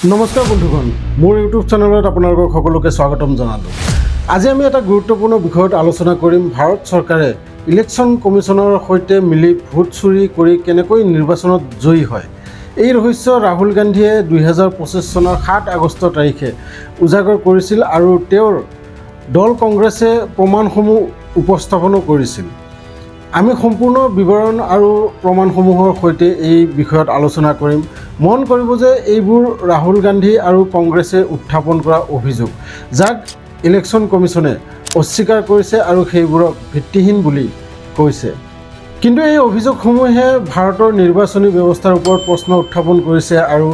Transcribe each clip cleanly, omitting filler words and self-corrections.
নমস্কাৰ বন্ধুগণ, মোৰ ইউটিউব চেনেলত আপোনালোকক সকলোকে স্বাগতম জনালোঁ। আজি আমি এটা গুৰুত্বপূৰ্ণ বিষয়ত আলোচনা কৰিম। ভাৰত চৰকাৰে ইলেকশ্যন কমিশ্যনৰ সৈতে মিলি ভোট চুৰি কৰি কেনেকৈ নিৰ্বাচনত জয়ী হয়। এই ৰহস্য ৰাহুল গান্ধীয়ে 2025 চনৰ 7 আগষ্ট তাৰিখে উজাগৰ কৰিছিল আৰু তেওঁৰ দল কংগ্ৰেছে প্ৰমাণসমূহ উপস্থাপনো কৰিছিল। আমি সম্পূৰ্ণ বিৱৰণ আৰু প্ৰমাণসমূহৰ সৈতে এই বিষয়ত আলোচনা কৰিম। মন কৰিব যে এইবোৰ ৰাহুল গান্ধী আৰু কংগ্ৰেছে উত্থাপন কৰা অভিযোগ, যাক ইলেকশ্যন কমিশ্যনে অস্বীকাৰ কৰিছে আৰু সেইবোৰক ভিত্তিহীন বুলি কৈছে। কিন্তু এই অভিযোগসমূহে ভাৰতৰ নিৰ্বাচনী ব্যৱস্থাৰ ওপৰত প্ৰশ্ন উত্থাপন কৰিছে আৰু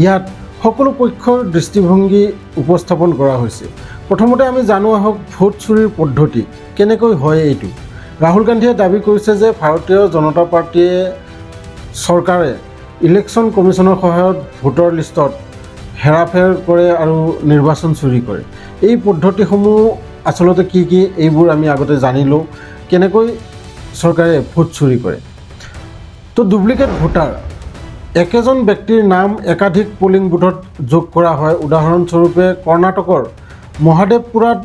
ইয়াত সকলো পক্ষৰ দৃষ্টিভংগী উপস্থাপন কৰা হৈছে। প্ৰথমতে আমি জানো আহক ভোট চুৰিৰ পদ্ধতি কেনেকৈ হয়। এইটো ৰাহুল গান্ধীয়ে দাবী কৰিছে যে ভাৰতীয় জনতা পাৰ্টীয়ে চৰকাৰে ইলেকশ্যন কমিশ্যনৰ সহায়ত ভোটৰ লিষ্টত হেৰাফেৰ কৰে আৰু নিৰ্বাচন চুৰি কৰে। এই পদ্ধতিসমূহ আচলতে কি কি এইবোৰ আমি আগতে জানিলোঁ, কেনেকৈ চৰকাৰে ভোট চুৰি কৰে। তো ডুপ্লিকেট ভোটাৰ, একেজন ব্যক্তিৰ নাম একাধিক পলিং বুথত যোগ কৰা হয়। উদাহৰণস্বৰূপে কৰ্ণাটকৰ মহাদেৱপুৰাত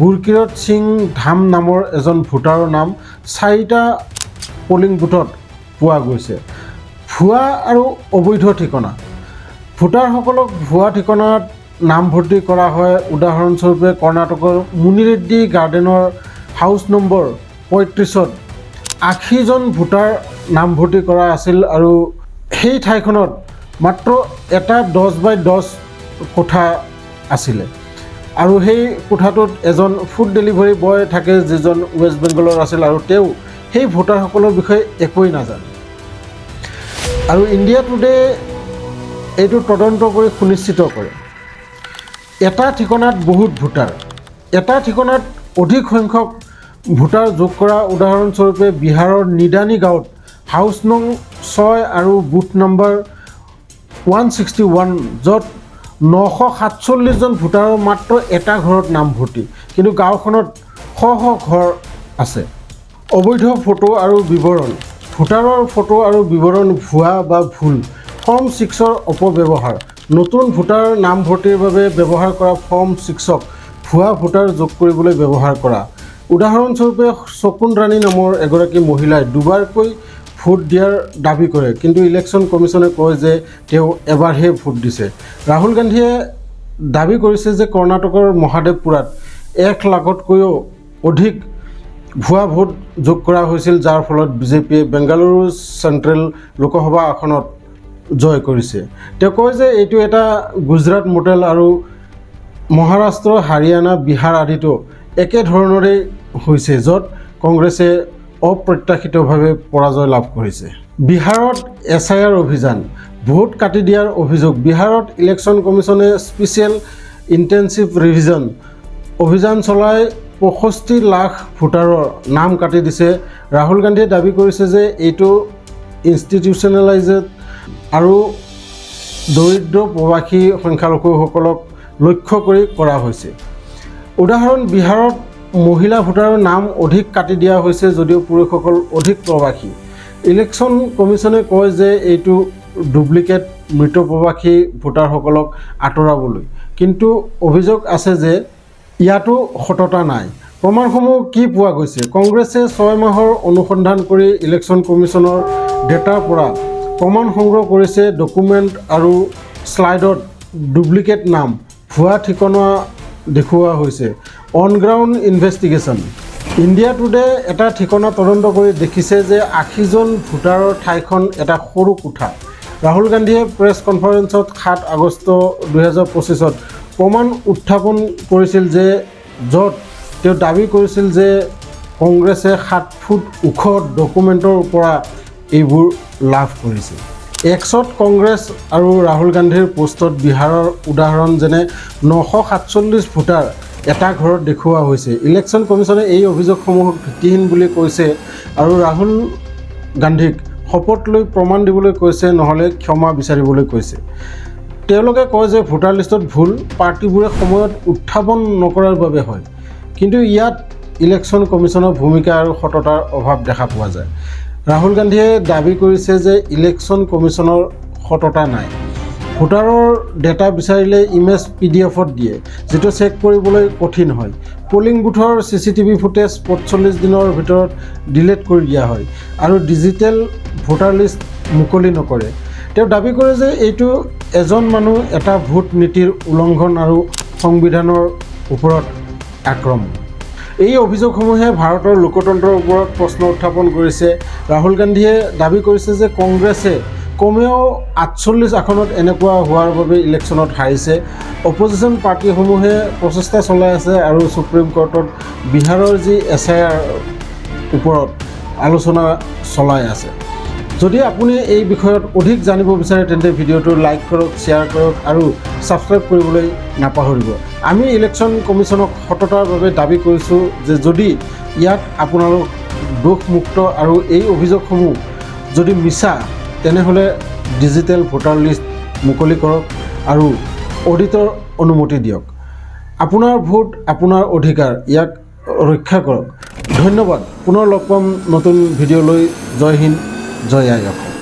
গুৰকিৰত সিং ধাম নামৰ এজন ভোটাৰৰ নাম 4টা পলিং বুথত পোৱা গৈছে। ভুৱা আৰু অবৈধ ঠিকনা, ভোটাৰসকলক ভুৱা ঠিকনাত নামভৰ্তি কৰা হয়। উদাহৰণস্বৰূপে কৰ্ণাটকৰ মুনিৰেড্ডি গাৰ্ডেনৰ হাউচ নম্বৰ 35ত 80জন ভোটাৰ নামভৰ্তি কৰা আছিল আৰু সেই ঠাইখনত মাত্ৰ এটা 10x10 কোঠা আছিলে আৰু সেই কোঠাটোত এজন ফুড ডেলিভাৰী বয় থাকে, যিজন ৱেষ্ট বেংগলৰ আছিল আৰু তেওঁ সেই ভোটাৰসকলৰ বিষয়ে একোৱেই নাজানে। আৰু ইণ্ডিয়া টুডে এইটো তদন্ত কৰি সুনিশ্চিত কৰে। এটা ঠিকনাত বহুত ভোটাৰ, এটা ঠিকনাত অধিক সংখ্যক ভোটাৰ যোগ কৰা। উদাহৰণস্বৰূপে বিহাৰৰ নিদানী গাঁৱত হাউচ নং 6 আৰু বুথ নম্বৰ 161, য'ত 947জন ভোটাৰৰ মাত্ৰ এটা ঘৰত নামভৰ্তি, কিন্তু গাঁওখনত শ ঘৰ আছে। অবৈধ ফটো আৰু বিৱৰণ, ভোটাৰৰ ফটো আৰু বিৱৰণ ভুৱা বা ভুল। ফৰ্ম 6ৰ অপব্যৱহাৰ, নতুন ভোটাৰ নামভৰ্তিৰ বাবে ব্যৱহাৰ কৰা ফৰ্ম 6ক ভুৱা ভোটাৰ যোগ কৰিবলৈ ব্যৱহাৰ কৰা। উদাহৰণস্বৰূপে শকুন ৰাণী নামৰ এগৰাকী মহিলাই দুবাৰকৈ ভোট দিয়াৰ দাবী কৰে, কিন্তু ইলেকশ্যন কমিশ্যনে কয় যে তেওঁ এবাৰহে ভোট দিছে। ৰাহুল গান্ধীয়ে দাবী কৰিছে যে কৰ্ণাটকৰ মহাদেৱপুৰাত 1 লাখতকৈও অধিক ভুৱা ভোট যোগ কৰা হৈছিল, যাৰ ফলত বিজেপিয়ে বেংগালুৰু চেণ্ট্ৰেল লোকসভা আসনত জয় কৰিছে। তেওঁ কয় যে এইটো এটা গুজৰাট মডেল আৰু মহাৰাষ্ট্ৰ, হাৰিয়ানা, বিহাৰ আদিতো একেধৰণৰেই হৈছে, য'ত কংগ্ৰেছে অপ্ৰত্যাশিতভাৱে পৰাজয় লাভ কৰিছে। বিহাৰত SIR অভিযান, ভোট কাটি দিয়াৰ অভিযোগ। বিহাৰত ইলেকশ্যন কমিশ্যনে স্পেচিয়েল ইণ্টেনচিভ ৰিভিজন অভিযান চলাই 65 লাখ ভোটাৰৰ নাম কাটি দিছে। ৰাহুল গান্ধীয়ে দাবী কৰিছে যে এইটো ইনষ্টিটিউচনেলাইজড আৰু দৰিদ্ৰ প্ৰৱাসী সংখ্যালঘুসকলক লক্ষ্য কৰি কৰা হৈছে। উদাহৰণ, বিহাৰত মহিলা ভোটাৰৰ নাম অধিক কাটি দিয়া হৈছে যদিও পুৰুষসকল অধিক প্ৰৱাসী। ইলেকশ্যন কমিশ্যনে কয় যে এইটো ডুপ্লিকেট মৃত প্ৰৱাসী ভোটাৰসকলক আঁতৰাবলৈ, কিন্তু অভিযোগ আছে যে ইয়াতো সততা নাই। প্ৰমাণসমূহ কি পোৱা গৈছে? কংগ্ৰেছে 6 মাহৰ অনুসন্ধান কৰি ইলেকশ্যন কমিশ্যনৰ ডেটাৰ পৰা প্ৰমাণ সংগ্ৰহ কৰিছে। ডকুমেণ্ট আৰু শ্লাইডত ডুপ্লিকেট নাম, ভুৱা ঠিকনা দেখুওৱা হৈছে। On ground investigation, India today এটা ঠিকনা তদন্ত কৰি দেখিছে যে 80জন ভোটাৰৰ ঠাইখন এটা সৰু কোঠা। ৰাহুল গান্ধীয়ে প্ৰেছ কনফাৰেন্সত 7 আগষ্ট 2025ত প্ৰমাণ উত্থাপন কৰিছিল, যে য'ত তেওঁ দাবী কৰিছিল যে কংগ্ৰেছে 7 ফুট ওখ ডকুমেণ্টৰ পৰা এইবোৰ লাভ কৰিছে। এক্সত কংগ্ৰেছ আৰু ৰাহুল গান্ধীৰ পোষ্টত বিহাৰৰ উদাহৰণ যেনে 947 ভোটাৰ এটা ঘৰত দেখুওৱা হৈছে। ইলেকশ্যন কমিশ্যনে এই অভিযোগসমূহক ভিত্তিহীন বুলি কৈছে আৰু ৰাহুল গান্ধীক শপত লৈ প্ৰমাণ দিবলৈ কৈছে, নহ'লে ক্ষমা বিচাৰিবলৈ কৈছে। তেওঁলোকে কয় যে ভোটাৰ লিষ্টত ভুল পাৰ্টিবোৰে সময়ত উত্থাপন নকৰাৰ বাবে হয়, কিন্তু ইয়াত ইলেকশ্যন কমিশ্যনৰ ভূমিকা আৰু সততাৰ অভাৱ দেখা পোৱা যায়। ৰাহুল গান্ধীয়ে দাবী কৰিছে যে ইলেকশ্যন কমিশ্যনৰ সততা নাই। ভোটাৰৰ ডেটা বিচাৰিলে ইমেজ PDF-ত দিয়ে, যিটো চেক কৰিবলৈ কঠিন হয়। পলিং বুথৰ CCTV ফুটেজ 45 দিনৰ ভিতৰত ডিলিট কৰি দিয়া হয় আৰু ডিজিটেল ভোটাৰ লিষ্ট মুকলি নকৰে। তেওঁ দাবী কৰে যে এইটো এজন মানুহ এটা ভোট নীতিৰ উলংঘন আৰু সংবিধানৰ ওপৰত আক্ৰমণ। এই অভিযোগসমূহে ভাৰতৰ লোকতন্ত্ৰৰ ওপৰত প্ৰশ্ন উত্থাপন কৰিছে। ৰাহুল গান্ধীয়ে দাবী কৰিছে যে কংগ্ৰেছে কমেও 48 আসনত এনেকুৱা হোৱাৰ বাবে ইলেকশ্যনত হাৰিছে। অপজিশ্যন পাৰ্টিসমূহে প্ৰচেষ্টা চলাই আছে আৰু সুপ্ৰিম কোৰ্টত বিহাৰৰ যি SIR ওপৰত আলোচনা চলাই আছে। যদি আপুনি এই বিষয়ত অধিক জানিব বিচাৰে তেন্তে ভিডিঅ'টো লাইক কৰক, শ্বেয়াৰ কৰক আৰু ছাবস্ক্ৰাইব কৰিবলৈ নাপাহৰিব। আমি ইলেকশ্যন কমিশ্যনক সততাৰ বাবে দাবী কৰিছোঁ যে যদি ইয়াত আপোনালোক দোষমুক্ত আৰু এই অভিযোগসমূহ যদি মিছা তেনেহ'লে ডিজিটেল ভোটাৰ লিষ্ট মুকলি কৰক আৰু অডিটৰ অনুমতি দিয়ক। আপোনাৰ ভোট আপোনাৰ অধিকাৰ, ইয়াক ৰক্ষা কৰক। ধন্যবাদ। পুনৰ লগ পাম নতুন ভিডিঅ'লৈ। জয় হিন্দ, জয় আই অসম।